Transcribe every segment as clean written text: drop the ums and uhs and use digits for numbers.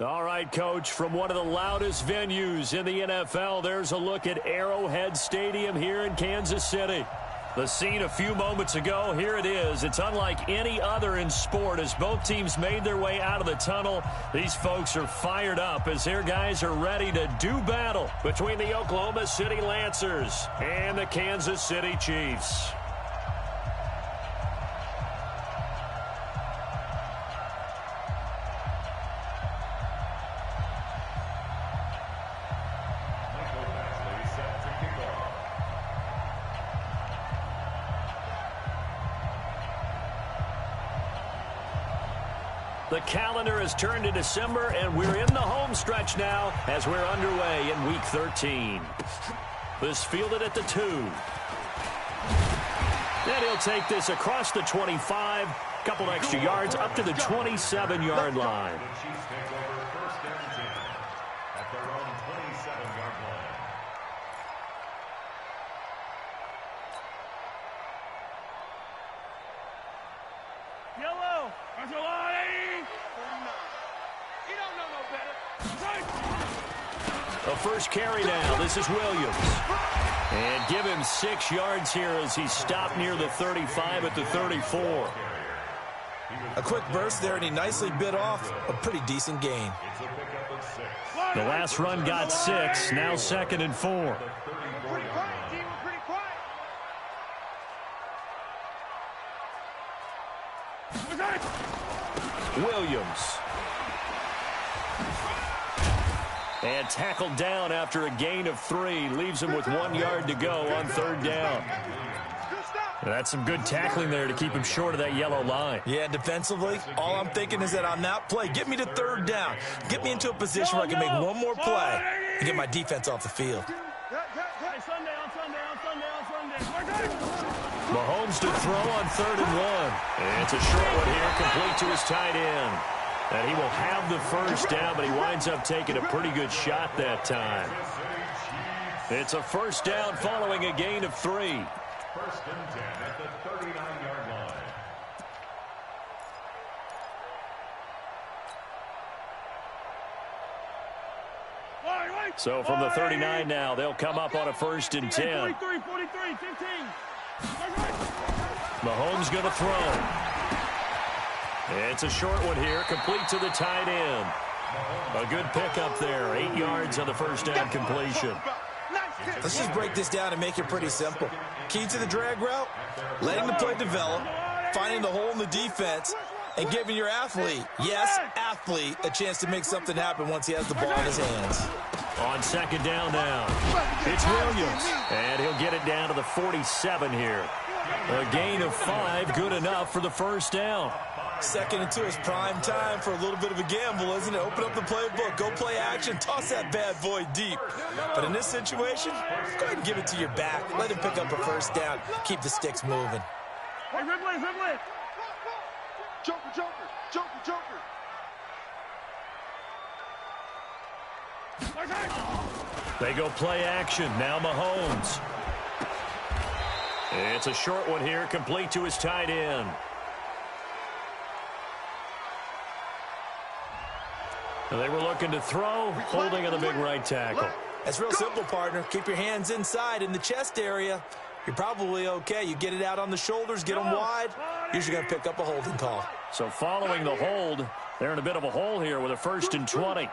All right, Coach, from one of the loudest venues in the NFL, there's a look at Arrowhead Stadium here in Kansas City. The scene a few moments ago, here it is. It's unlike any other in sport as both teams made their way out of the tunnel. These folks are fired up as their guys are ready to do battle between the Oklahoma City Lancers and the Kansas City Chiefs. The calendar has turned to December, and we're in the home stretch now as we're underway in Week 13. This fielded at the 2. Then he'll take this across the 25, couple extra yards up to the 27-yard line. A first carry now. This is Williams. And give him 6 yards here as he stopped near the 35 at the 34. A quick burst there, and he nicely bit off a pretty decent gain. The last run got 6. Now 2nd and 4. Williams. And tackled down after a gain of 3. Leaves him with 1 yard to go on 3rd down. That's some good tackling there to keep him short of that yellow line. Yeah, defensively, all I'm thinking is that on that play, get me to 3rd down. Get me into a position where I can make one more play and get my defense off the field. Mahomes to throw on 3rd and 1. And it's a short one here, complete to his tight end. And he will have the first down, but he winds up taking a pretty good shot that time. It's a first down following a gain of 3. 1st and 10 at the 39-yard line. So from the 39 now, they'll come up on a 1st and 10. 43, 15. Mahomes going to throw. It's a short one here, complete to the tight end. A good pickup there, 8 yards on the first down completion. Let's just break this down and make it pretty simple. Key to the drag route, letting the play develop, finding the hole in the defense, and giving your athlete, yes, athlete, a chance to make something happen once he has the ball in his hands. On 2nd down now, it's Williams, and he'll get it down to the 47 here. A gain of 5, good enough for the first down. 2nd and 2 is prime time for a little bit of a gamble, isn't it? Open up the playbook, go play action, toss that bad boy deep. But in this situation, go ahead and give it to your back. Let him pick up a first down. Keep the sticks moving. Hey, Ripley. Joker. They go play action. Now Mahomes. It's a short one here, complete to his tight end. They were looking to throw, holding on the big right tackle. That's real simple, partner. Keep your hands inside in the chest area. You're probably okay. You get it out on the shoulders, get them wide. Usually going to pick up a holding call. So following the hold, they're in a bit of a hole here with a 1st and 20. Hey,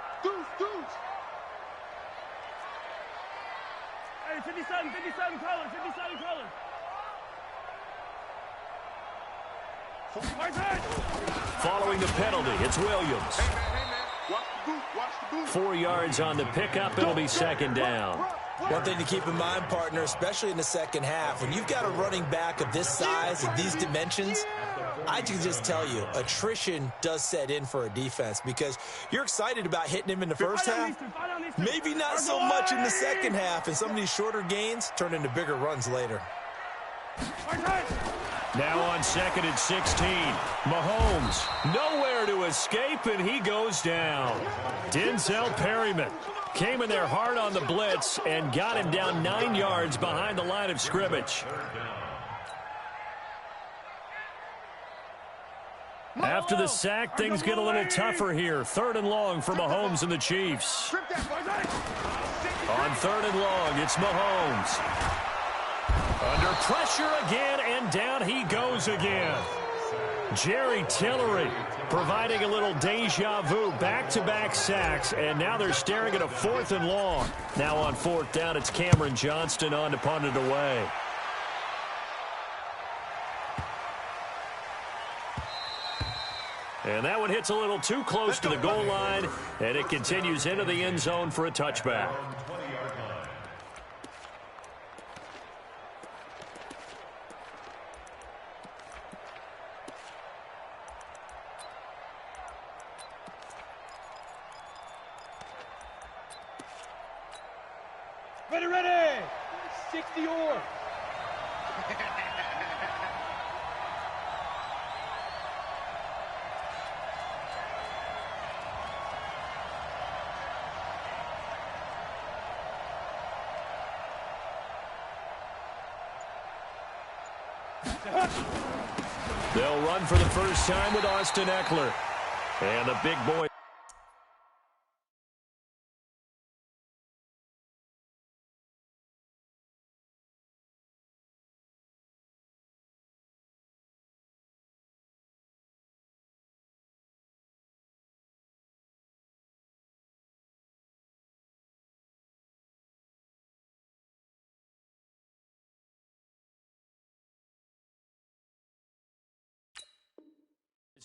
57 colors. Following the penalty, it's Williams. 4 yards on the pickup. It'll be 2nd down. One thing to keep in mind, partner, especially in the second half, when you've got a running back of this size and these dimensions, I can just tell you, attrition does set in for a defense because you're excited about hitting him in the first half. Maybe not so much in the second half, and some of these shorter gains turn into bigger runs later. Now on 2nd and 16, Mahomes nowhere to escape, and he goes down. Denzel Perryman came in there hard on the blitz and got him down 9 yards behind the line of scrimmage. After the sack, things get a little tougher here. 3rd and long for Mahomes and the Chiefs. On 3rd and long, it's Mahomes. Under pressure again, and down he goes again. Jerry Tillery providing a little deja vu, back-to-back sacks, and now they're staring at a 4th and long. Now on 4th down, it's Cameron Johnston on to punt it away. And that one hits a little too close to the goal line, and it continues into the end zone for a touchback. Ready! 60 or. They'll run for the first time with Austin Eckler. And the big boy.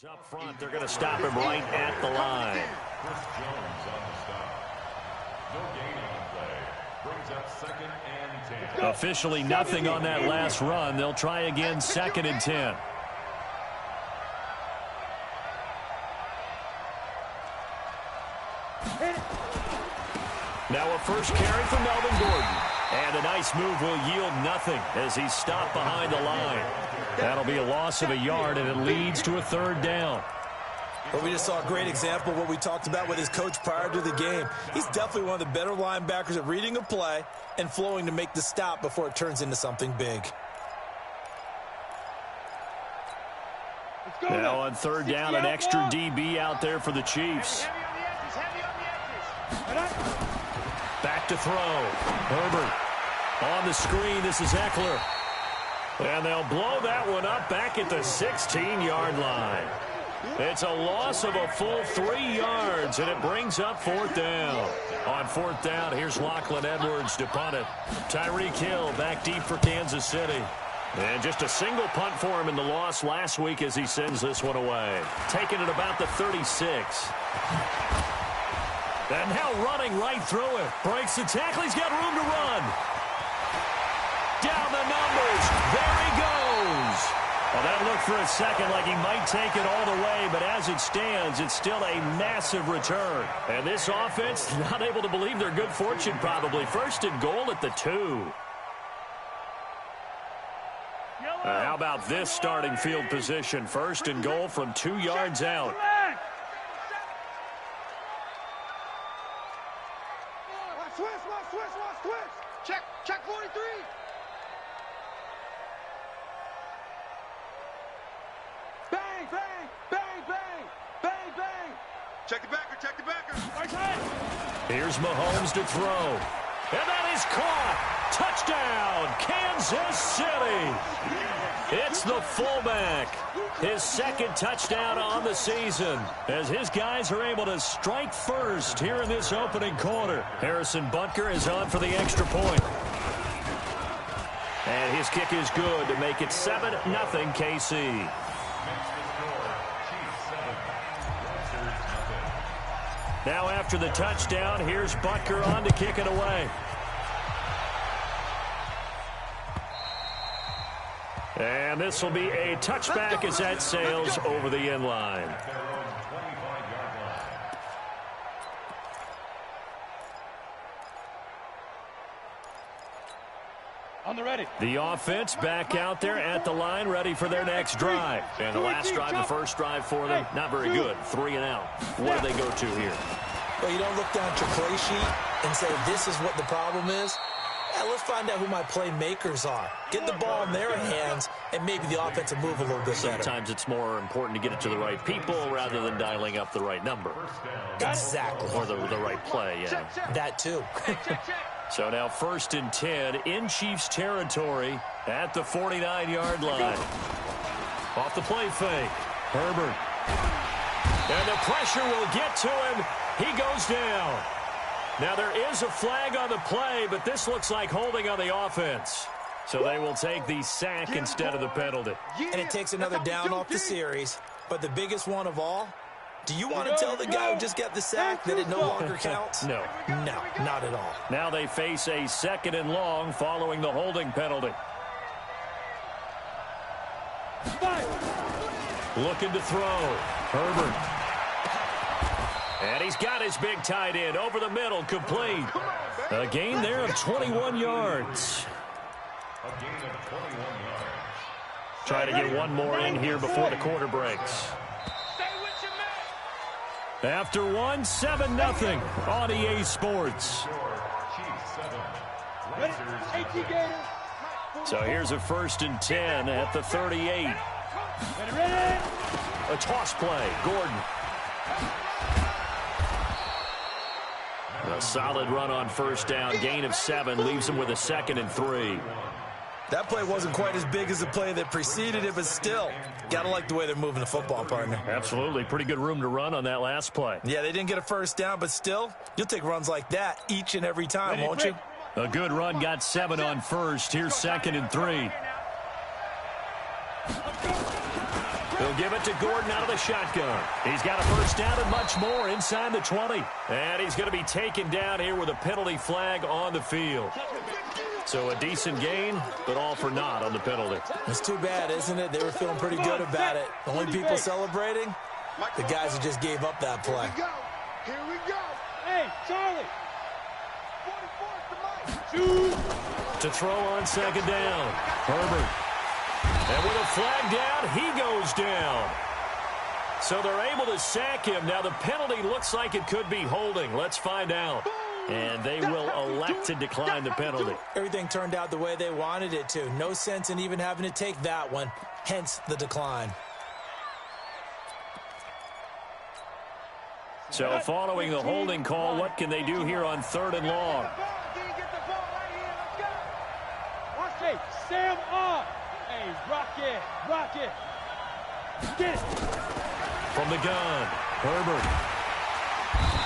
Up front, they're going to stop him right at the line. Chris Jones on the stop. No gain on the play. Brings up 2nd and 10. Officially nothing on that last run. They'll try again 2nd and 10. Now a first carry for Melvin Gordon. And a nice move will yield nothing as he's stopped behind the line. That'll be a loss of a yard, and it leads to a 3rd down. Well, we just saw a great example of what we talked about with his coach prior to the game. He's definitely one of the better linebackers at reading a play and flowing to make the stop before it turns into something big. Now on 3rd down, an extra DB out there for the Chiefs. Back to throw. Herbert on the screen. This is Eckler. And they'll blow that one up back at the 16-yard line. It's a loss of a full 3 yards, and it brings up 4th down. On 4th down, here's Lachlan Edwards to punt it. Tyreek Hill back deep for Kansas City. And just a single punt for him in the loss last week as he sends this one away. Taking it about the 36. And now running right through it. Breaks the tackle. He's got room to run. Down the numbers. There he goes. Well, that looked for a second like he might take it all the way, but as it stands, it's still a massive return. And this offense not able to believe their good fortune probably. 1st and goal at the 2. How about this starting field position? 1st and goal from 2 yards out. Switch. Check 43. Bang, bang, bang, bang, bang, bang. Check the backer. Right side. Here's Mahomes to throw. And that is caught. Touchdown, Kansas City. It's the fullback. His 2nd touchdown on the season as his guys are able to strike first here in this opening quarter. Harrison Butker is on for the extra point. And his kick is good to make it 7-0 KC. Now after the touchdown, here's Butker on to kick it away. And this will be a touchback as that sails over the end line. On the ready. The offense back out there at the line, ready for their next drive. And the last drive, the first drive for them, not very good. 3 and out. What do they go to here? Well, you don't look down at your play sheet and say this is what the problem is. Yeah, let's find out who my playmakers are. Get the ball in their hands, and maybe the offense will move a little bit better. Sometimes it's more important to get it to the right people rather than dialing up the right number. Exactly. Or the right play, yeah. That too. So now 1st and 10 in Chiefs territory at the 49-yard line. Off the play fake. Herbert. And the pressure will get to him. He goes down. Now there is a flag on the play, but this looks like holding on the offense. So they will take the sack instead of the penalty. And it takes another down off the series. But the biggest one of all, do you want to tell the guy who just got the sack that it no longer counts? No. No, not at all. Now they face a 2nd and long following the holding penalty. Looking to throw. Herbert. And he's got his big tight end over the middle, complete. A gain there of 21 yards. A gain of 21 yards. Try to get one more in here before the quarter breaks. After one, 7-0 on EA Sports. So here's a 1st and 10 at the 38. A toss play, Gordon. A solid run on 1st down, gain of 7, leaves him with a 2nd and 3. That play wasn't quite as big as the play that preceded it, but still, gotta like the way they're moving the football, partner. Absolutely. Pretty good room to run on that last play. Yeah, they didn't get a 1st down, but still, you'll take runs like that each and every time, won't you? A good run, got 7 on 1st. Here's 2nd and 3. He'll give it to Gordon out of the shotgun. He's got a 1st down and much more inside the 20. And he's going to be taken down here with a penalty flag on the field. So a decent gain, but all for naught on the penalty. It's too bad, isn't it? They were feeling pretty good about it. The only people celebrating, the guys who just gave up that play. Here we go. Hey, Charlie. 44 to throw on 2nd down. Herbert. And with a flag down, he goes down. So they're able to sack him. Now the penalty looks like it could be holding. Let's find out. And they will elect to decline the penalty. Everything turned out the way they wanted it to. No sense in even having to take that one. Hence the decline. So following the holding call, what can they do here on 3rd and long? Hey, Sam up. Hey, rock it. Get it. From the gun, Herbert.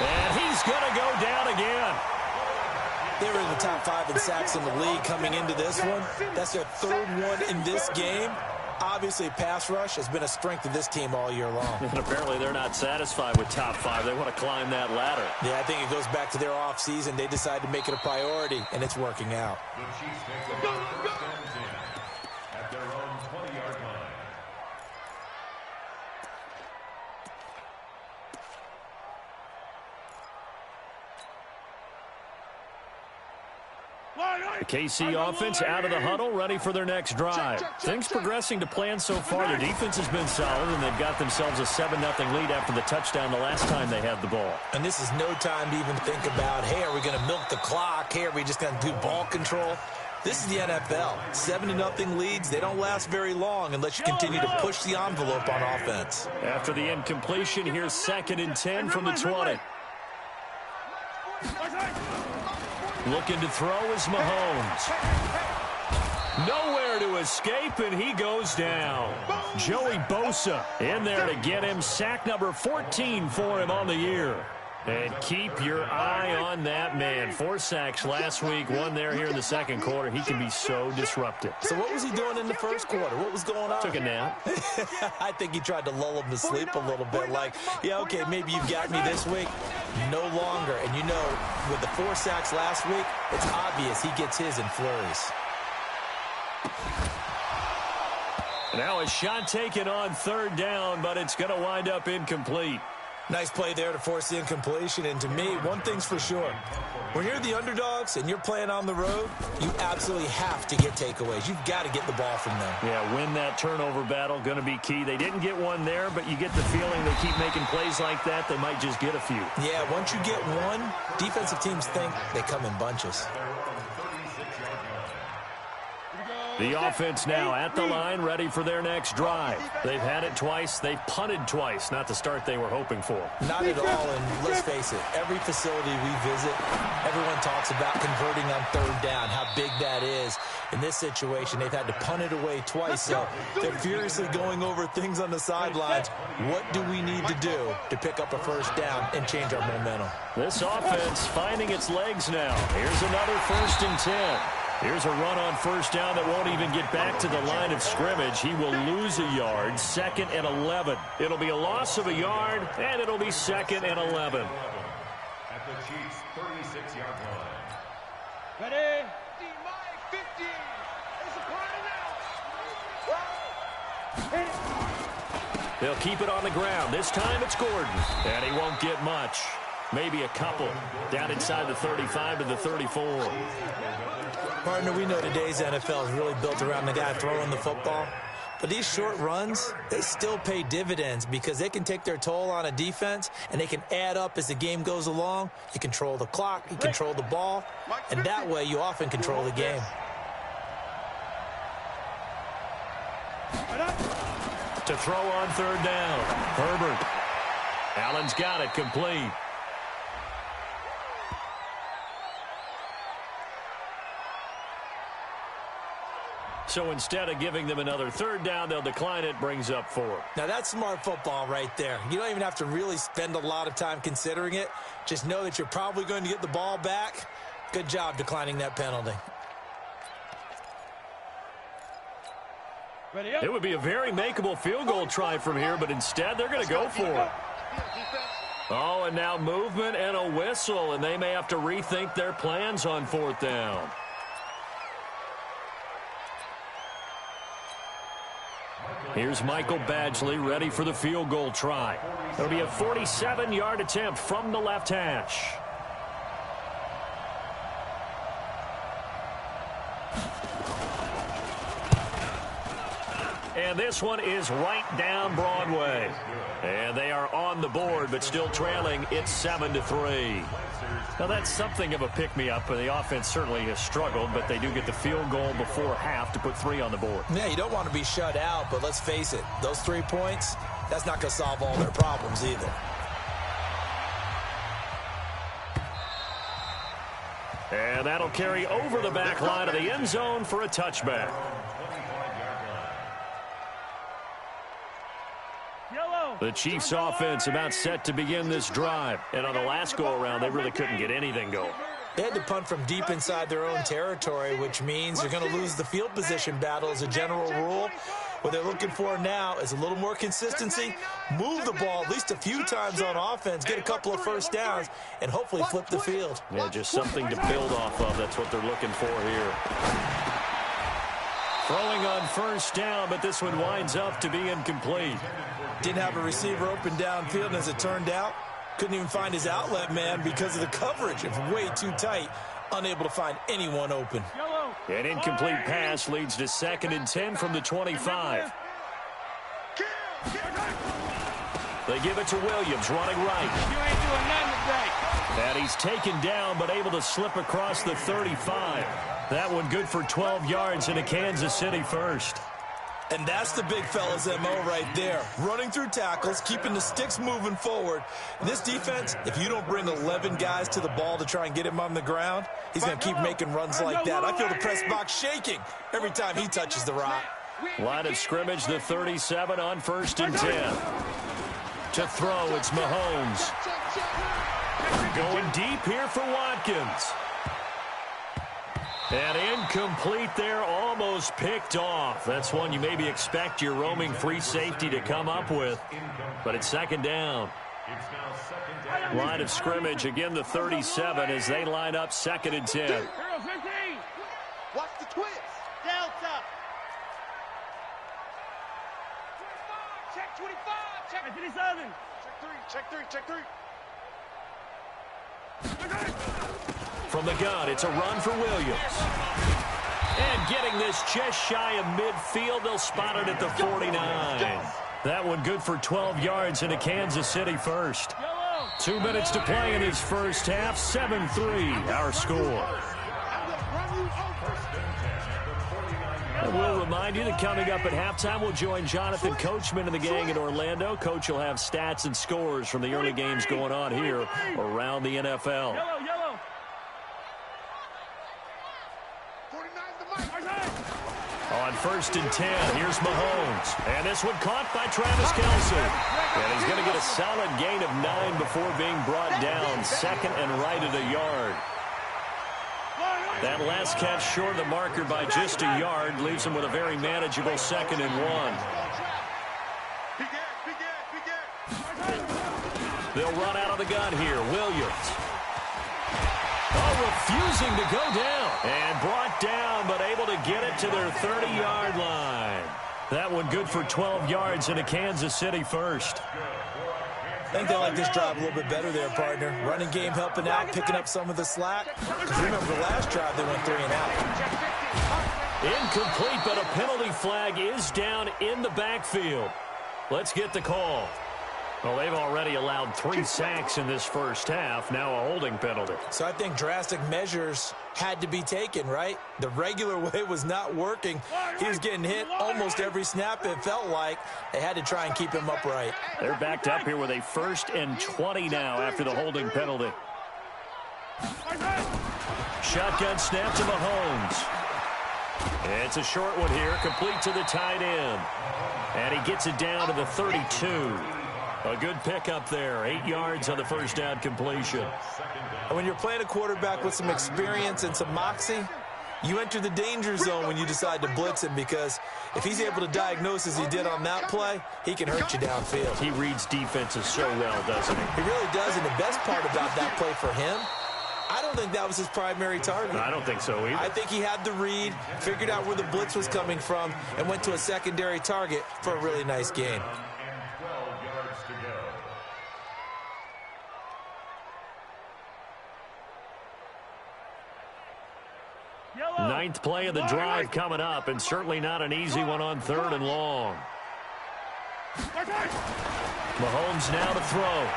And he's going to go down again. They were in the top 5 in sacks in the league coming into this one. That's their 3rd one in this game. Obviously, pass rush has been a strength of this team all year long. And apparently they're not satisfied with top 5. They want to climb that ladder. Yeah, I think it goes back to their offseason. They decided to make it a priority, and it's working out. The Chiefs take over 1st and 10 at their own 20-yard line. The KC offense out of the huddle, ready for their next drive. Things progressing to plan so far. Their defense has been solid, and they've got themselves a 7-0 lead after the touchdown the last time they had the ball. And this is no time to even think about, hey, are we going to milk the clock? Hey, are we just going to do ball control? This is the NFL. 7-0 leads, they don't last very long unless you continue to push the envelope on offense. After the incompletion, here's 2nd and 10 from the 20. Looking to throw is Mahomes. Nowhere to escape, and he goes down. Joey Bosa in there to get him. Sack number 14 for him on the year. And keep your eye on that man. 4 sacks last week, 1 there here in the 2nd quarter. He can be so disruptive. So what was he doing in the 1st quarter? What was going on? Took a nap. I think he tried to lull him to sleep a little bit. Like, yeah, okay, maybe you've got me this week. No longer. And you know, with the 4 sacks last week, it's obvious he gets his in flurries. Now a shot taken on 3rd down, but it's going to wind up incomplete. Nice play there to force the incompletion. And to me, one thing's for sure. When you're the underdogs and you're playing on the road, you absolutely have to get takeaways. You've got to get the ball from them. Yeah, win that turnover battle, going to be key. They didn't get one there, but you get the feeling they keep making plays like that, they might just get a few. Yeah, once you get one, defensive teams think they come in bunches. The offense now at the line, ready for their next drive. They've had it twice. They've punted twice. Not the start they were hoping for. Not at all, and let's face it, every facility we visit, everyone talks about converting on third down, how big that is. In this situation, they've had to punt it away twice, so they're furiously going over things on the sidelines. What do we need to do to pick up a first down and change our momentum? This offense finding its legs now. Here's another 1st and 10. Here's a run on first down that won't even get back to the line of scrimmage. He will lose a yard, 2nd and 11. It'll be a loss of a yard, and it'll be 2nd and 11. At the Chiefs' 36-yard line. Ready? 15. It's a now. They'll keep it on the ground. This time it's Gordon, and he won't get much. Maybe a couple. Down inside the 35 to the 34. Partner, we know today's NFL is really built around the guy throwing the football. But these short runs, they still pay dividends because they can take their toll on a defense, and they can add up as the game goes along. You control the clock, you control the ball, and that way you often control the game. To throw on third down, Herbert. Allen's got it complete. So instead of giving them another third down, they'll decline it, brings up 4. Now, that's smart football right there. You don't even have to really spend a lot of time considering it. Just know that you're probably going to get the ball back. Good job declining that penalty. It would be a very makeable field goal try from here, but instead they're going to go for it. Oh, and now movement and a whistle, and they may have to rethink their plans on 4th down. Here's Michael Badgley ready for the field goal try. It'll be a 47-yard attempt from the left hash. And this one is right down Broadway. And they are on the board, but still trailing. It's 7-3. Now, that's something of a pick-me-up. The offense certainly has struggled, but they do get the field goal before half to put 3 on the board. Yeah, you don't want to be shut out, but let's face it, those 3 points, that's not going to solve all their problems either. And that'll carry over the back line of the end zone for a touchback. The Chiefs offense about set to begin this drive. And on the last go-around, they really couldn't get anything going. They had to punt from deep inside their own territory, which means you're going to lose the field position battle as a general rule. What they're looking for now is a little more consistency, move the ball at least a few times on offense, get a couple of first downs, and hopefully flip the field. Yeah, just something to build off of. That's what they're looking for here. Throwing on first down, but this one winds up to be incomplete. Didn't have a receiver open downfield, and as it turned out, couldn't even find his outlet man because of the coverage. It was way too tight, unable to find anyone open. An incomplete pass leads to 2nd and 10 from the 25. They give it to Williams, running right. And he's taken down, but able to slip across the 35. That one good for 12 yards in a Kansas City first. And that's the big fella's MO right there. Running through tackles, keeping the sticks moving forward. This defense, if you don't bring 11 guys to the ball to try and get him on the ground, he's going to keep making runs like that. I feel the press box shaking every time he touches the rock. Line of scrimmage, the 37 on 1st and 10. To throw, it's Mahomes. Going deep here for Watkins. And incomplete there, almost picked off. That's one you maybe expect your roaming free safety to come up with. But it's 2nd down. Line of scrimmage, again the 37 as they line up 2nd and 10. Watch the twist. Delta. 25. Check 25. Check 37. Check 3. Check 3. From the gun, it's a run for Williams. And getting this just shy of midfield, they'll spot it at the 49. That one good for 12 yards in a Kansas City first. 2 minutes to play in his first half, 7-3 our score. And we'll remind you that coming up at halftime, we'll join Jonathan Coachman and the gang in Orlando. Coach will have stats and scores from the early games going on here around the NFL. Yellow. On 1st and 10, here's Mahomes. And this one caught by Travis Kelce. And he's going to get a solid gain of 9 before being brought down. Second and right at a yard. That last catch short of the marker by just a yard leaves him with a very manageable 2nd and 1. They'll run out of the gun here. Williams. Oh, refusing to go down. And brought down, but able to get it to their 30-yard line. That one good for 12 yards into Kansas City first. I think they like this drive a little bit better there, partner. Running game helping out, picking up some of the slack. Because remember, the last drive they went 3 and out. Incomplete, but a penalty flag is down in the backfield. Let's get the call. Well, they've already allowed 3 sacks in this first half. Now a holding penalty. So I think drastic measures had to be taken, right? The regular way was not working. He was getting hit almost every snap, it felt like. They had to try and keep him upright. They're backed up here with a 1st and 20 now after the holding penalty. Shotgun snap to Mahomes. It's a short one here, complete to the tight end. And he gets it down to the 32. A good pickup there. 8 yards on the first down completion. And when you're playing a quarterback with some experience and some moxie, you enter the danger zone when you decide to blitz him, because if he's able to diagnose as he did on that play, he can hurt you downfield. He reads defenses so well, doesn't he? He really does, and the best part about that play for him, I don't think that was his primary target. I don't think so either. I think he had the read, figured out where the blitz was coming from, and went to a secondary target for a really nice gain. Ninth play of the drive coming up, and certainly not an easy one on 3rd and long. Mahomes now to throw.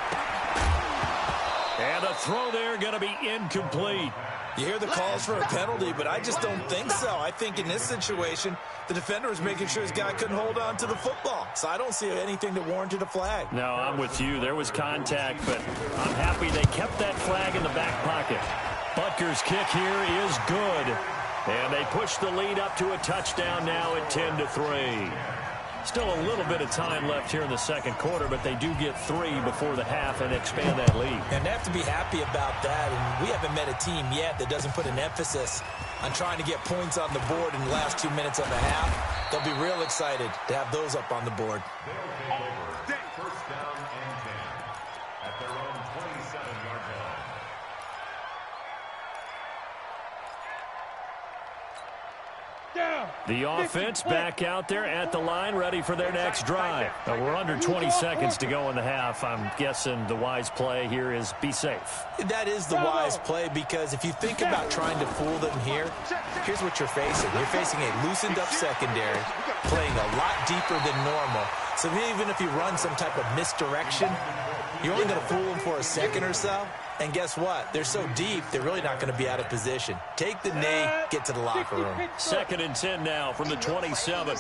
And the throw there going to be incomplete. You hear the calls for a penalty, but I just don't think so. I think in this situation, the defender was making sure his guy couldn't hold on to the football. So I don't see anything that warranted a flag. No, I'm with you. There was contact, but I'm happy they kept that flag in the back pocket. Butker's kick here is good. And they push the lead up to a touchdown now at 10-3. Still a little bit of time left here in the second quarter, but they do get 3 before the half and expand that lead. And they have to be happy about that. And we haven't met a team yet that doesn't put an emphasis on trying to get points on the board in the last 2 minutes of the half. They'll be real excited to have those up on the board. First down and 10 at their own 27-yard line. The offense back out there at the line, ready for their next drive. Now we're under 20 seconds to go in the half. I'm guessing the wise play here is be safe. That is the wise play, because if you think about trying to fool them here, here's what you're facing. You're facing a loosened up secondary, playing a lot deeper than normal. So even if you run some type of misdirection, you're only going to fool them for a second or so. And guess what? They're so deep, they're really not going to be out of position. Take the knee, get to the locker room. 2nd and 10 now from the 27.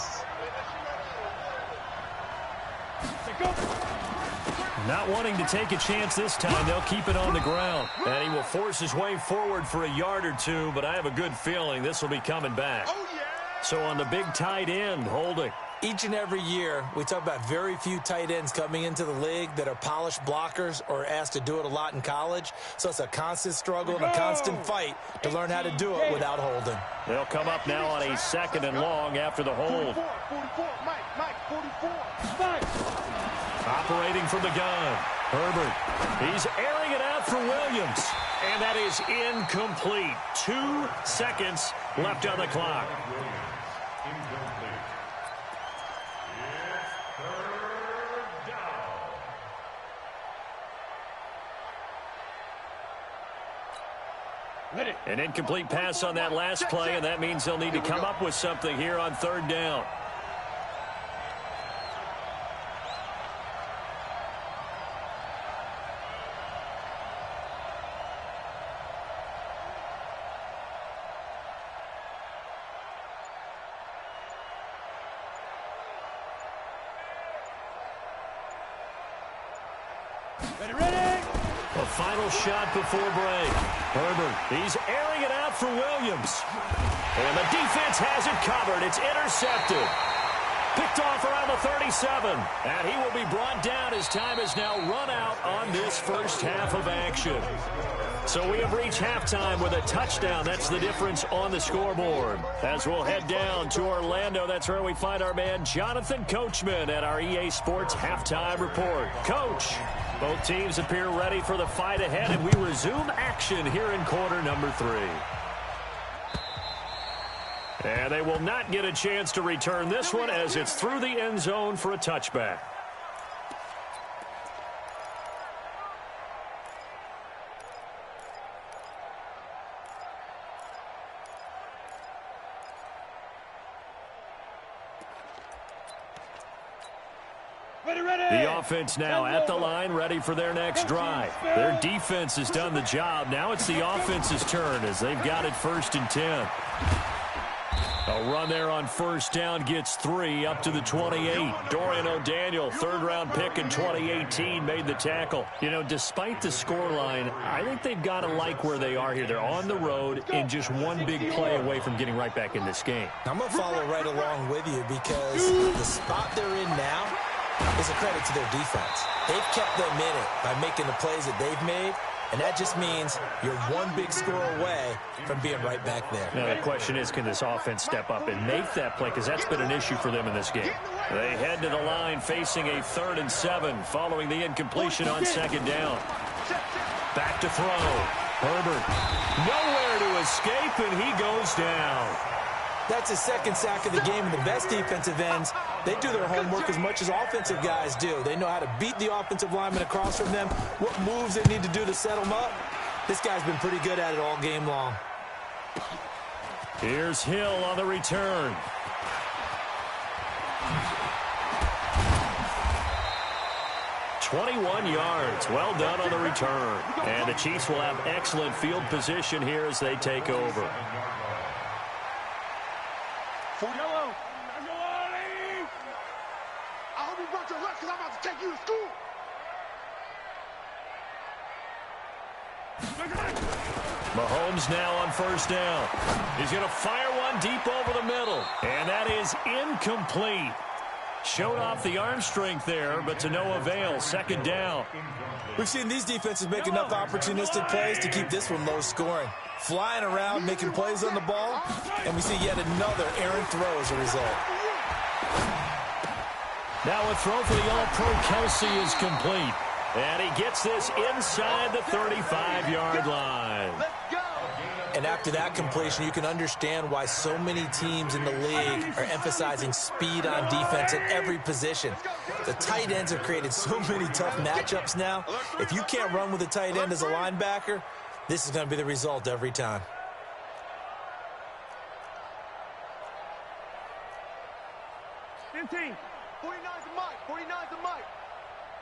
Not wanting to take a chance this time, they'll keep it on the ground. And he will force his way forward for a yard or two, but I have a good feeling this will be coming back. So on the big tight end, holding. Each and every year, we talk about very few tight ends coming into the league that are polished blockers or asked to do it a lot in college. So it's a constant struggle and a constant fight to learn how to do it without holding. They'll come up now on a 2nd and long after the hold. 44. Operating from the gun. Herbert. He's airing it out for Williams. And that is incomplete. 2 seconds left on the clock. An incomplete pass on that last play, and that means they'll need to come up with something here on 3rd down. final shot before break. Herbert, he's airing it out for Williams. And the defense has it covered. It's intercepted. Picked off around the 37. And he will be brought down as time has now run out on this first half of action. So we have reached halftime with a touchdown. That's the difference on the scoreboard. As we'll head down to Orlando, that's where we find our man Jonathan Coachman at our EA Sports Halftime Report. Coach, both teams appear ready for the fight ahead, and we resume action here in quarter number 3. And they will not get a chance to return this one as it's through the end zone for a touchback. The offense now at the line, ready for their next drive. Their defense has done the job. Now it's the offense's turn as they've got it 1st and 10. A run there on first down gets 3 up to the 28. Dorian O'Daniel, third-round pick in 2018, made the tackle. You know, despite the scoreline, I think they've got to like where they are here. They're on the road and just one big play away from getting right back in this game. I'm going to follow right along with you because the spot they're in now is a credit to their defense. They've kept them in it by making the plays that they've made, and that just means you're one big score away from being right back there. Now, the question is, can this offense step up and make that play? Because that's been an issue for them in this game. They head to the line facing a 3rd and 7 following the incompletion on 2nd down. Back to throw. Herbert nowhere to escape, and he goes down. That's his 2nd sack of the game, and the best defensive ends, they do their homework as much as offensive guys do. They know how to beat the offensive lineman across from them, what moves they need to do to set them up. This guy's been pretty good at it all game long. Here's Hill on the return. "21 yards. Well done on the return. And the Chiefs will have excellent field position here as they take over. I hope you brought your lunch because I'm about to take you to school. Mahomes now on first down. He's going to fire one deep over the middle. And that is incomplete. Showed off the arm strength there, but to no avail. 2nd down. We've seen these defenses make enough opportunistic plays to keep this one low scoring. Flying around, making plays on the ball, and we see yet another errant throw as a result. Now a throw for the All-Pro Kelsey is complete. And he gets this inside the 35-yard line. And after that completion, you can understand why so many teams in the league are emphasizing speed on defense at every position. The tight ends have created so many tough matchups now. If you can't run with a tight end as a linebacker, this is going to be the result every time. Team. 49's a mic. 49's a mic.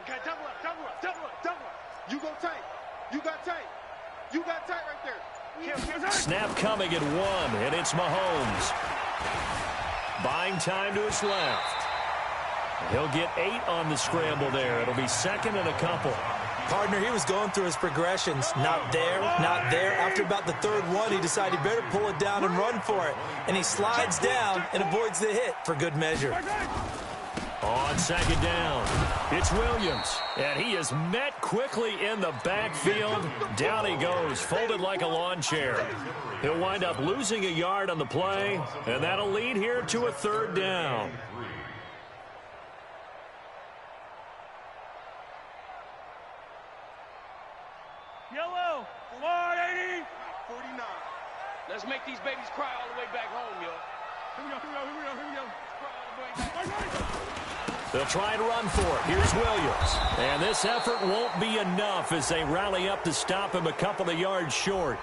Okay, double up, double up, double up, double up. You go tight. You got tight. You got tight right there. Snap coming at 1, and it's Mahomes. Buying time to his left. He'll get 8 on the scramble there. It'll be 2nd and a couple. Partner, he was going through his progressions. Not there, not there. After about the 3rd one, he decided he better pull it down and run for it. And he slides down and avoids the hit for good measure. On 2nd down, it's Williams. And he is met quickly in the backfield. Down he goes, folded like a lawn chair. He'll wind up losing a yard on the play, and that'll lead here to a 3rd down. Yellow, 180, 49. Let's make these babies cry all the way back home, yo. Here we go, here we go, here we go, here we go. Cry all the way back. They'll try and run for it. Here's Williams. And this effort won't be enough as they rally up to stop him a couple of yards short.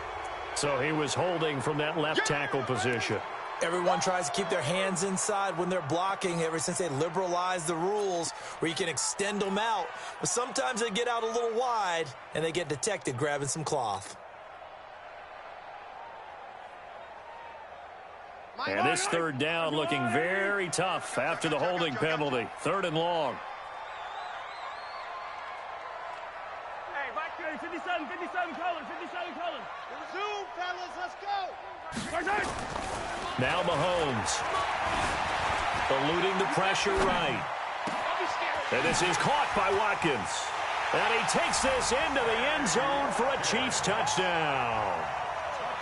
So he was holding from that left tackle position. Everyone tries to keep their hands inside when they're blocking ever since they liberalized the rules where you can extend them out. But sometimes they get out a little wide and they get detected grabbing some cloth. And this 3rd down looking very tough after the holding penalty. 3rd and long. Hey, back there, 57. Now Mahomes. Eluding the pressure right. And this is caught by Watkins. And he takes this into the end zone for a Chiefs touchdown.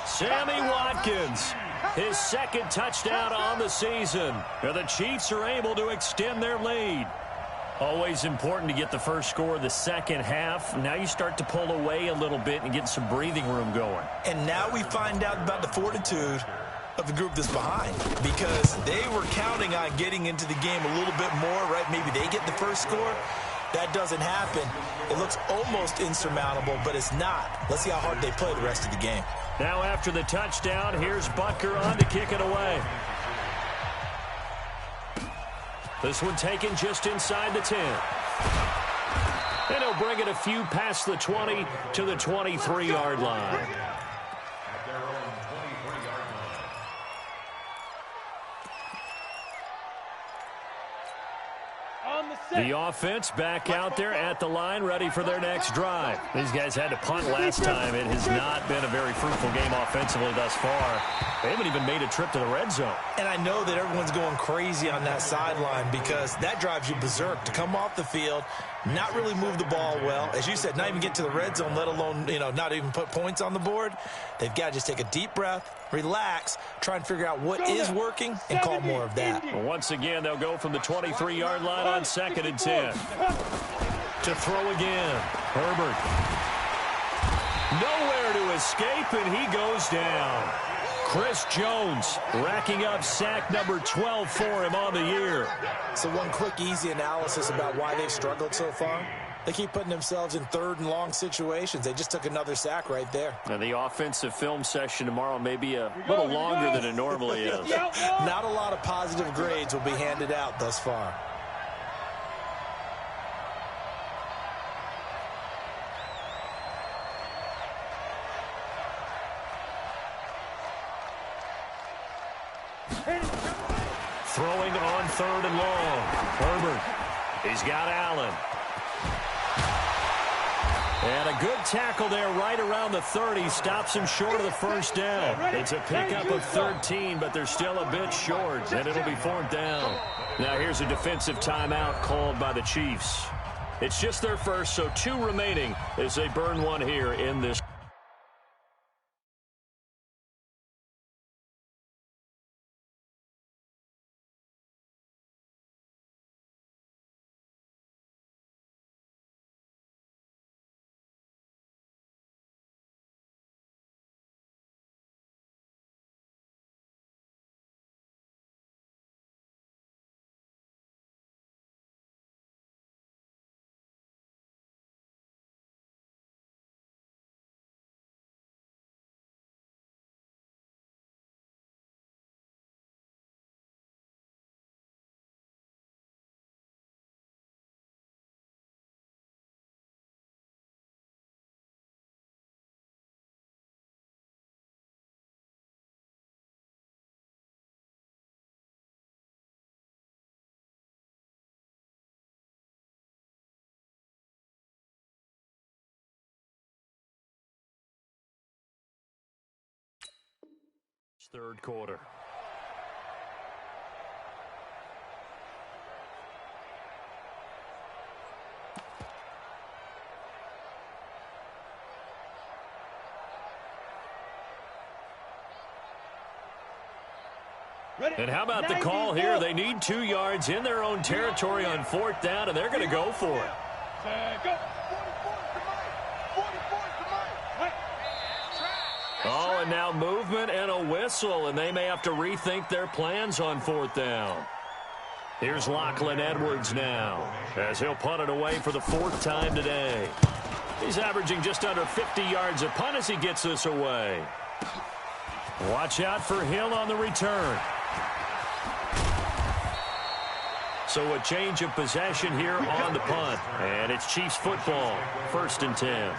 Sammy Watkins, his second touchdown on the season. And the Chiefs are able to extend their lead. Always important to get the first score of the second half. Now you start to pull away a little bit and get some breathing room going. And now we find out about the fortitude of the group that's behind, because they were counting on getting into the game a little bit more, right? Maybe they get the first score. That doesn't happen. It looks almost insurmountable, but it's not. Let's see how hard they play the rest of the game. Now after the touchdown, here's Butker on to kick it away. This one taken just inside the 10. And he'll bring it a few past the 20 to the 23-yard line. The offense back out there at the line, ready for their next drive. These guys had to punt last time. It has not been a very fruitful game offensively thus far. They haven't even made a trip to the red zone. And I know that everyone's going crazy on that sideline because that drives you berserk to come off the field, not really move the ball well. As you said, not even get to the red zone, let alone, not even put points on the board. They've got to just take a deep breath, relax, try and figure out what is working, and call more of that. Well, once again, they'll go from the 23-yard line on 2nd and 10. To throw again. Herbert. Nowhere to escape, and he goes down. Chris Jones racking up sack number 12 for him on the year. So one quick, easy analysis about why they've struggled so far. They keep putting themselves in third and long situations. They just took another sack right there. And the offensive film session tomorrow may be a little longer than it normally is. Not a lot of positive grades will be handed out thus far. Throwing on 3rd and long. Herbert. He's got Allen. And a good tackle there right around the 30. Stops him short of the first down. It's a pickup of 13, but they're still a bit short, and it'll be 4th down. Now here's a defensive timeout called by the Chiefs. It's just their first, so 2 remaining as they burn one here in this. Third quarter. And how about the call here? They need 2 yards in their own territory on 4th down, and they're going to go for it. Go. Oh, and now movement and a whistle, and they may have to rethink their plans on 4th down. Here's Lachlan Edwards now, as he'll punt it away for the 4th time today. He's averaging just under 50 yards a punt as he gets this away. Watch out for Hill on the return. So a change of possession here on the punt, and it's Chiefs football, 1st and 10.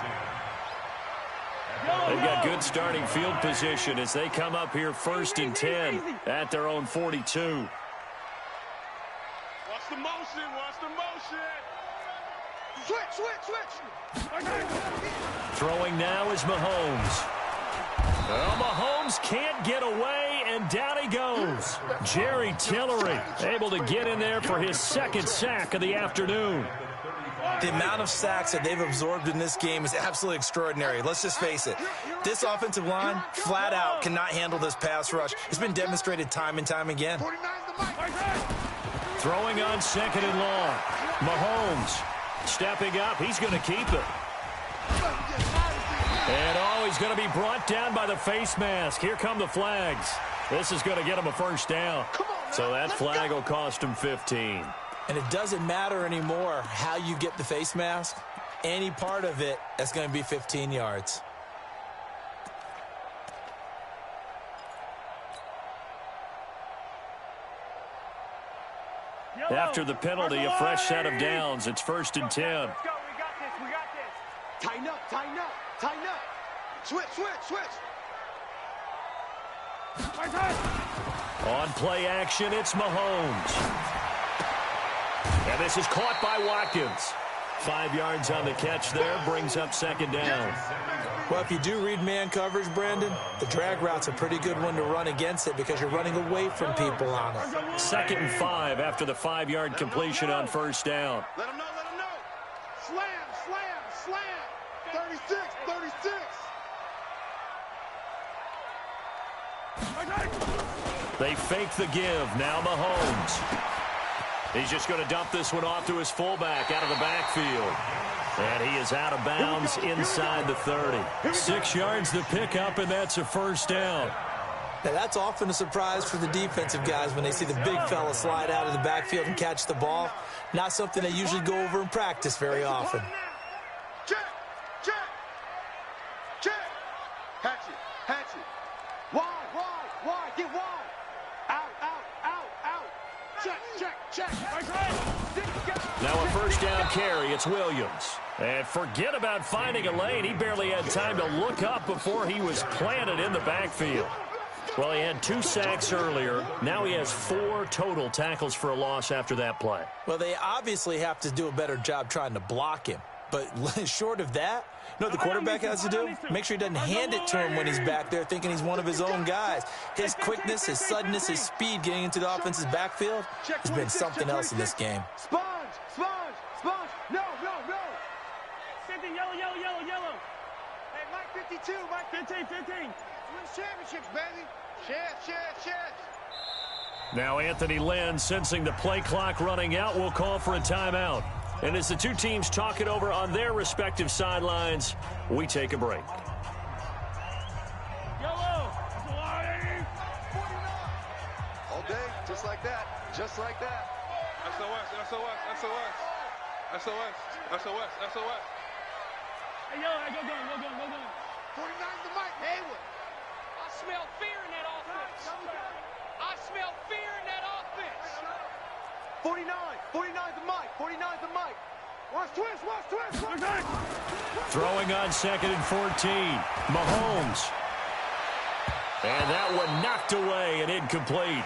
They've got good starting field position as they come up here 1st and 10 at their own 42. Watch the motion. Watch the motion. Switch. Throwing now is Mahomes. Well, Mahomes can't get away, and down he goes. Jerry Tillery able to get in there for his second sack of the afternoon. The amount of sacks that they've absorbed in this game is absolutely extraordinary. Let's just face it. This offensive line, flat out, cannot handle this pass rush. It's been demonstrated time and time again. Throwing on second and long. Mahomes stepping up. He's going to keep it. And, he's going to be brought down by the face mask. Here come the flags. This is going to get him a first down. So that flag will cost him 15. And it doesn't matter anymore how you get the face mask. Any part of it, that's going to be 15 yards. After the penalty, a fresh set of downs. It's 1st and 10. Let's go. We got this. We got this. Tighten up. Tighten up. Tighten up. Switch. Switch. On play action, it's Mahomes. And this is caught by Watkins. 5 yards on the catch there, brings up second down. Well, if you do read man coverage, Brandon, the drag route's a pretty good one to run against it because you're running away from people on it. 2nd and 5 after the 5-yard completion on first down. Let him know. Slam. 36. They fake the give. Now Mahomes. He's just going to dump this one off to his fullback out of the backfield. And he is out of bounds inside the 30. 6 yards to pick up, and that's a first down. Now, that's often a surprise for the defensive guys when they see the big fella slide out of the backfield and catch the ball. Not something they usually go over in practice very often. Check. Hatch it. Wide. Get wide. Out. Check. Now a first down carry. It's Williams. And forget about finding a lane. He barely had time to look up before he was planted in the backfield. Well, he had 2 sacks earlier. Now he has 4 total tackles for a loss after that play. Well, they obviously have to do a better job trying to block him. But short of that, you know what the quarterback has to do? Make sure he doesn't hand it to him when he's back there thinking he's one of his own guys. His quickness, his suddenness, his speed getting into the offense's backfield has been something else in this game. Sponge. No. 50, yellow. Hey, Mike 52, Mike 15. Win championships, baby. Shit. Now Anthony Lynn, sensing the play clock running out, will call for a timeout. And as the two teams talk it over on their respective sidelines, we take a break. Yellow. All day, just like that. SOS. Hey, yellow, go gun. 49's the Mike Haywood. I smell fear in that offense. 49's the Mike. Watch twist. Throwing on 2nd and 14. Mahomes. And that one knocked away and incomplete.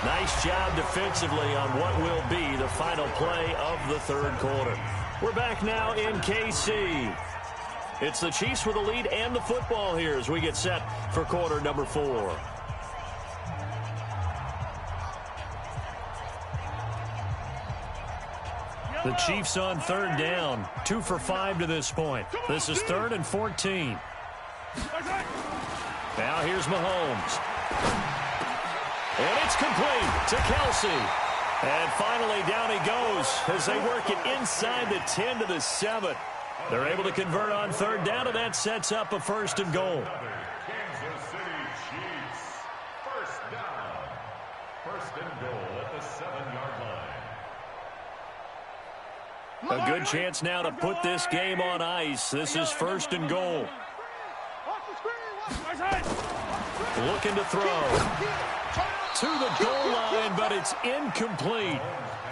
Nice job defensively on what will be the final play of the 3rd quarter. We're back now in KC. It's the Chiefs with the lead and the football here as we get set for quarter number 4. The Chiefs on 3rd down. 2 for 5 to this point. This is 3rd and 14. Now here's Mahomes. And it's complete to Kelsey. And finally down he goes as they work it inside the 10 to the 7. They're able to convert on 3rd down, and that sets up a 1st and goal. Kansas City Chiefs. First down. 1st and goal at the 7-yard line. A good chance now to put this game on ice. This is 1st and goal. Looking to throw to the goal line, but it's incomplete.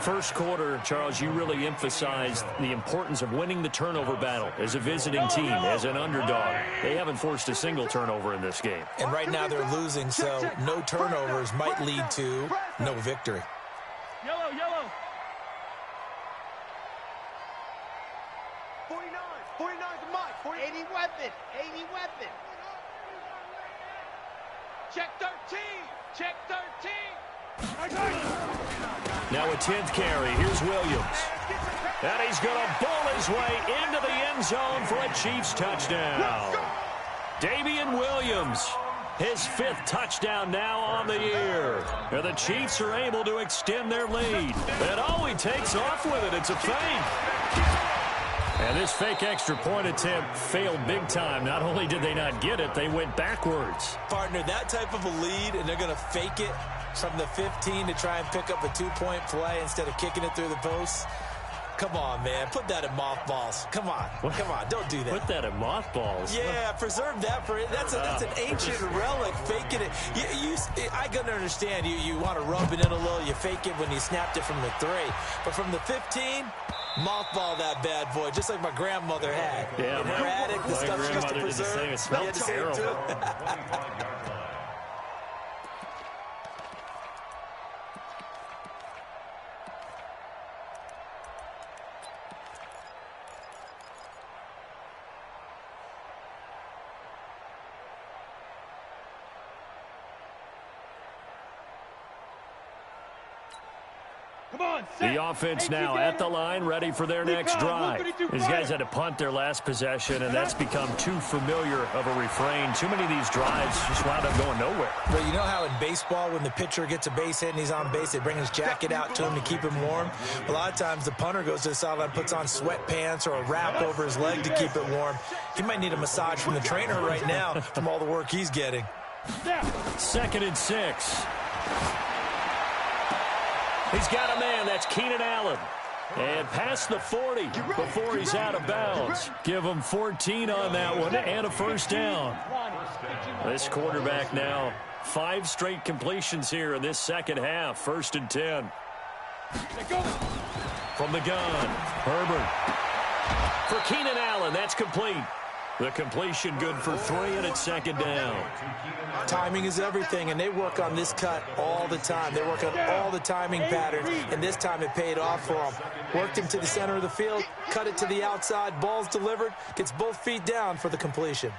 First quarter, Charles, you really emphasized the importance of winning the turnover battle as a visiting team, as an underdog. They haven't forced a single turnover in this game. And right now they're losing, so no turnovers might lead to no victory. Yellow. 49's the Mike. 80 weapon. Check 13. Check 13. Now a 10th carry. Here's Williams. And he's going to bull his way into the end zone for a Chiefs touchdown. Damian Williams, his 5th touchdown now on the year. And the Chiefs are able to extend their lead. And oh, he takes off with it. It's a fake. And this fake extra point attempt failed big time. Not only did they not get it, they went backwards. Partner, that type of a lead, and they're going to fake it from the 15 to try and pick up a 2-point play instead of kicking it through the posts. Come on, man. Put that in mothballs. Come on. Come on. Don't do that. Put that in mothballs? Yeah, preserve that for it. That's an ancient relic, faking it. I can understand you want to rub it in a little. You fake it when you snapped it from the 3. But from the 15, mothball that bad boy, just like my grandmother had. Yeah, in her attic, the stuff she used to preserve. It smelled terrible. The offense now at the line, ready for their next drive. These guys had to punt their last possession, and that's become too familiar of a refrain. Too many of these drives just wound up going nowhere. But you know how in baseball, when the pitcher gets a base hit and he's on base, they bring his jacket out to him to keep him warm? A lot of times the punter goes to the sideline, puts on sweatpants or a wrap over his leg to keep it warm. He might need a massage from the trainer right now from all the work he's getting. 2nd and 6. He's got a man. That's Keenan Allen. And past the 40 before he's out of bounds. Give him 14 on that one and a first down. This quarterback now, 5 straight completions here in this second half. 1st and 10. From the gun, Herbert. For Keenan Allen, that's complete. The completion good for 3, and it's 2nd down. Timing is everything, and they work on this cut all the time. They work on all the timing patterns, and this time it paid off for them. Worked him to the center of the field, cut it to the outside, ball's delivered, gets both feet down for the completion.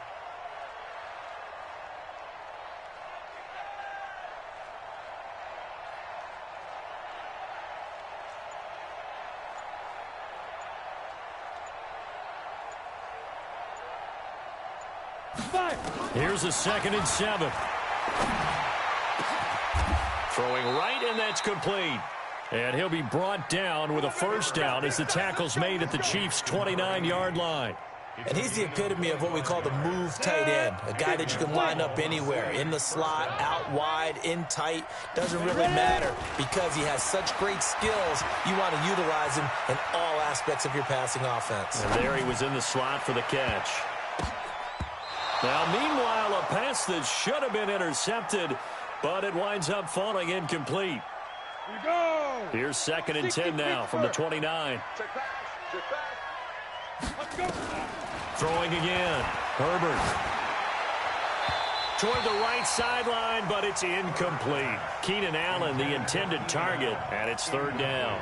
Here's a 2nd and 7. Throwing right, and that's complete. And he'll be brought down with a first down as the tackle's made at the Chiefs' 29-yard line. And he's the epitome of what we call the move tight end, a guy that you can line up anywhere, in the slot, out wide, in tight. Doesn't really matter because he has such great skills. You want to utilize him in all aspects of your passing offense. And there he was in the slot for the catch. Now, meanwhile, a pass that should have been intercepted, but it winds up falling incomplete. Here's 2nd and 10 now from the 29. Throwing again. Herbert. Toward the right sideline, but it's incomplete. Keenan Allen, the intended target, and it's 3rd down.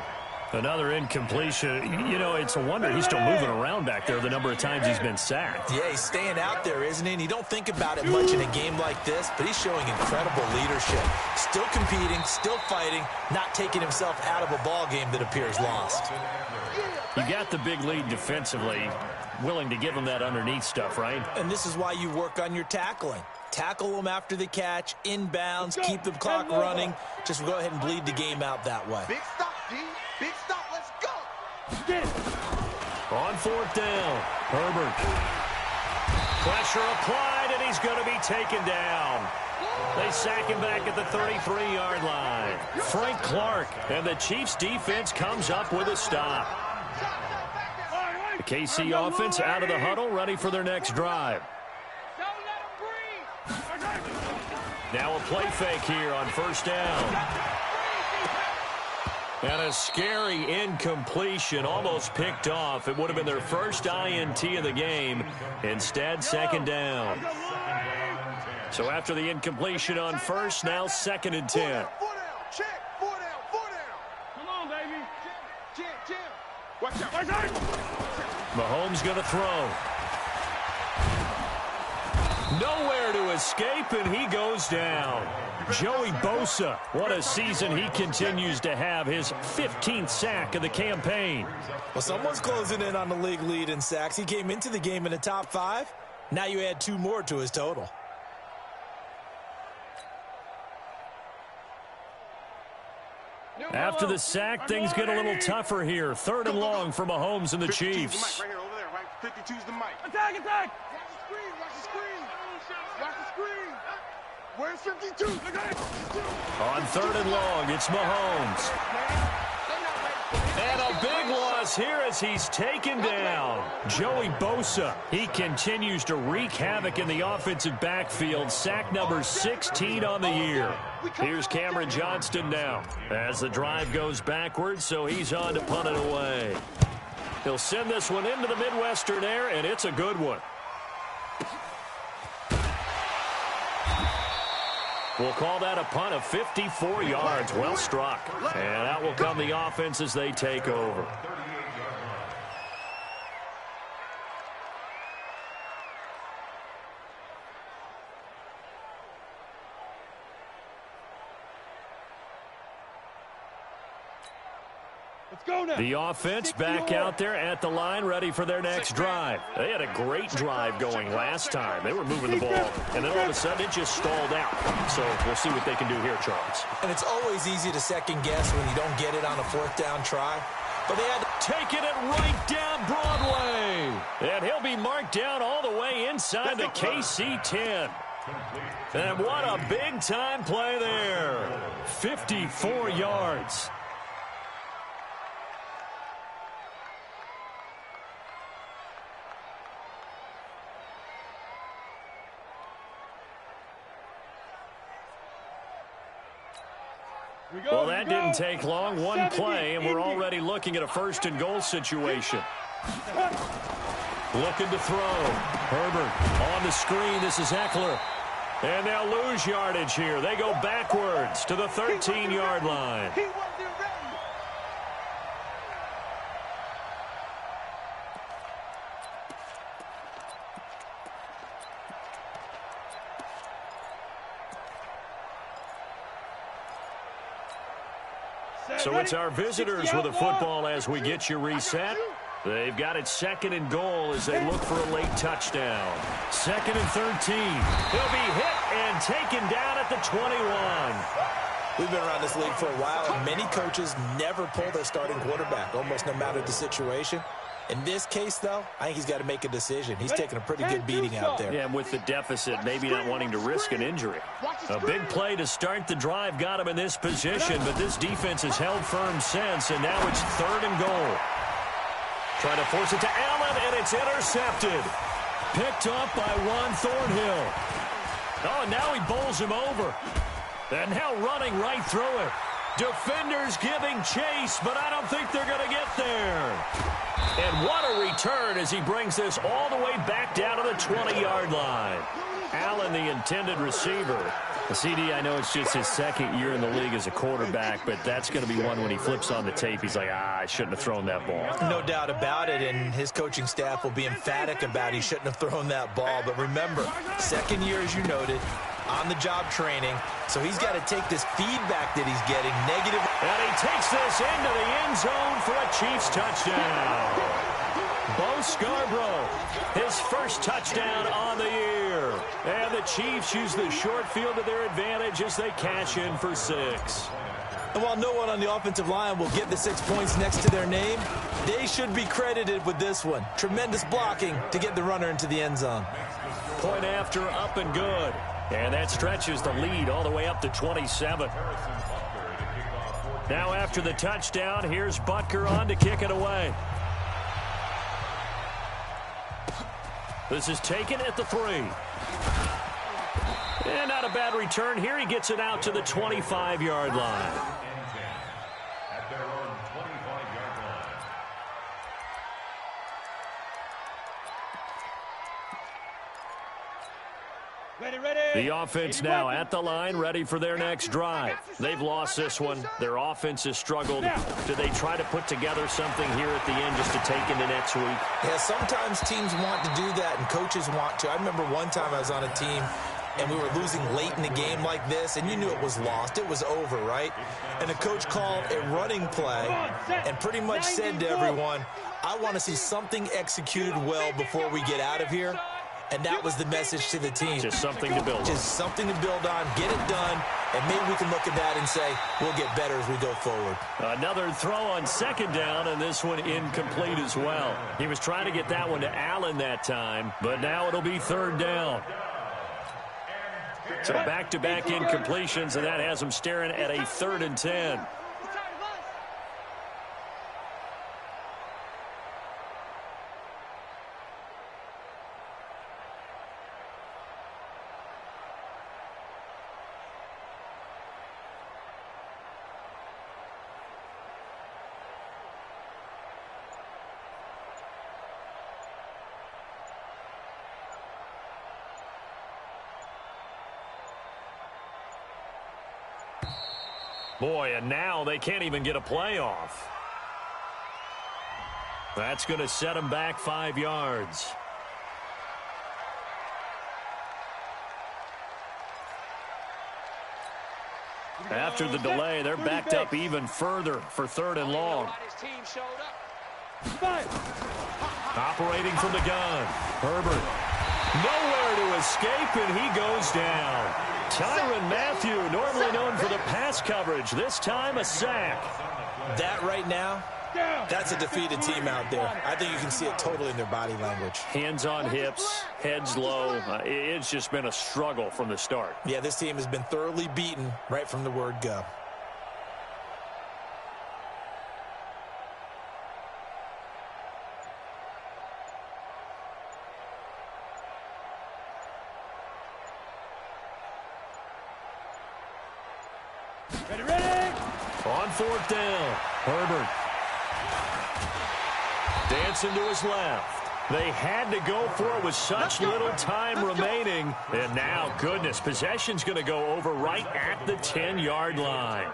Another incompletion. You know, it's a wonder he's still moving around back there the number of times he's been sacked. Yeah, he's staying out there, isn't he? And you don't think about it much in a game like this, but he's showing incredible leadership. Still competing, still fighting, not taking himself out of a ball game that appears lost. You got the big lead defensively, willing to give him that underneath stuff, right? And this is why you work on your tackling. Tackle them after the catch, inbounds, keep the clock running. Just go ahead and bleed the game out that way. Big stop, D. Big stop. Let's go. On 4th down, Herbert. Pressure applied, and he's going to be taken down. They sack him back at the 33-yard line. Frank Clark, and the Chiefs' defense comes up with a stop. The KC offense out of the huddle, ready for their next drive. Now a play fake here on 1st down. And a scary incompletion, almost picked off. It would have been their first INT of the game. Instead, 2nd down. So after the incompletion on 1st, now 2nd and 10. 4 down. Check. 4 down. 4 down. Come on, baby. Jim. Watch out. Mahomes going to throw. Nowhere to escape, and he goes down. Joey Bosa, what a season he continues to have, his 15th sack of the campaign. Well, someone's closing in on the league lead in sacks. He came into the game in the top 5. Now you add 2 more to his total. After the sack, things get a little tougher here. 3rd and long for Mahomes and the Chiefs. Right here, over there, right? 52's the mic. Attack, attack! Watch the screen, watch the screen. Watch the screen. Where's 52? On 3rd and long, it's Mahomes. And a big loss here as he's taken down. Joey Bosa, he continues to wreak havoc in the offensive backfield. Sack number 16 on the year. Here's Cameron Johnston now as the drive goes backwards, so he's on to punt it away. He'll send this one into the Midwestern air, and it's a good one. We'll call that a punt of 54 yards. Well struck. And out will come the offense as they take over. The offense back out there at the line, ready for their next drive. They had a great drive going last time. They were moving the ball, and then all of a sudden it just stalled out. So we'll see what they can do here, Charles. And it's always easy to second guess when you don't get it on a 4th down try. But they had to take it right down Broadway. And he'll be marked down all the way inside the KC 10. And what a big-time play there. 54 yards. Well, that didn't take long. One play, and we're already looking at a 1st and goal situation. Looking to throw. Herbert on the screen. This is Eckler. And they'll lose yardage here. They go backwards to the 13-yard line. So it's our visitors with the football as we get you reset. They've got it 2nd and goal as they look for a late touchdown. 2nd and 13. He'll be hit and taken down at the 21. We've been around this league for a while, and many coaches never pull their starting quarterback, almost no matter the situation. In this case, though, I think he's got to make a decision. He's taking a pretty good beating out there. Yeah, and with the deficit, maybe not wanting to risk an injury. A big play to start the drive got him in this position, but this defense has held firm since, and now it's 3rd and goal. Trying to force it to Allen, and it's intercepted. Picked up by Juan Thornhill. Oh, and now he bowls him over. And now running right through it. Defenders giving chase, but I don't think they're going to get there. And what a return as he brings this all the way back down to the 20-yard line. Allen, the intended receiver. The CD, I know it's just his 2nd year in the league as a quarterback, but that's going to be one when he flips on the tape. He's like, I shouldn't have thrown that ball. No doubt about it, and his coaching staff will be emphatic about he shouldn't have thrown that ball. But remember, 2nd year, as you noted, on-the-job training, so he's got to take this feedback that he's getting negative. And he takes this into the end zone for a Chiefs touchdown. Bo Scarborough, his 1st touchdown on the year. And the Chiefs use the short field to their advantage as they cash in for 6. And while no one on the offensive line will get the 6 points next to their name, they should be credited with this one. Tremendous blocking to get the runner into the end zone. Point after, up and good. And that stretches the lead all the way up to 27. Now after the touchdown, here's Butker on to kick it away. This is taken at the 3. And not a bad return here. He gets it out to the 25-yard line. At their own 25-yard line. Ready, ready. The offense now at the line, ready for their next drive. They've lost this one. Their offense has struggled. Do they try to put together something here at the end just to take into next week? Yeah, sometimes teams want to do that, and coaches want to. I remember one time I was on a team, and we were losing late in the game like this, and you knew it was lost. It was over, right? And the coach called a running play and pretty much said to everyone, I want to see something executed well before we get out of here. And that was the message to the team. Just something to build on. Just something to build on, get it done, and maybe we can look at that and say, we'll get better as we go forward. Another throw on second down, and this one incomplete as well. He was trying to get that one to Allen that time, but now it'll be third down. So back-to-back incompletions, and that has him staring at a 3rd and 10. Boy, and now they can't even get a playoff. That's going to set them back 5 yards. After the delay, they're backed up even further for 3rd and long. Operating from the gun. Herbert. Nowhere to escape, and he goes down. Tyrann Mathieu, normally known for the pass coverage, this time a sack. That right now, that's a defeated team out there. I think you can see it totally in their body language. Hands on hips, heads low. It's just been a struggle from the start. Yeah, this team has been thoroughly beaten right from the word go. Ready. On 4th down, Herbert. Dancing to his left. They had to go for it with such little time remaining. And now, goodness, possession's going to go over right at the 10-yard line.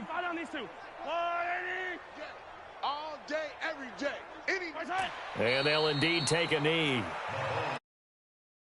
Fight on these two. 180. All day, every day. And they'll indeed take a knee.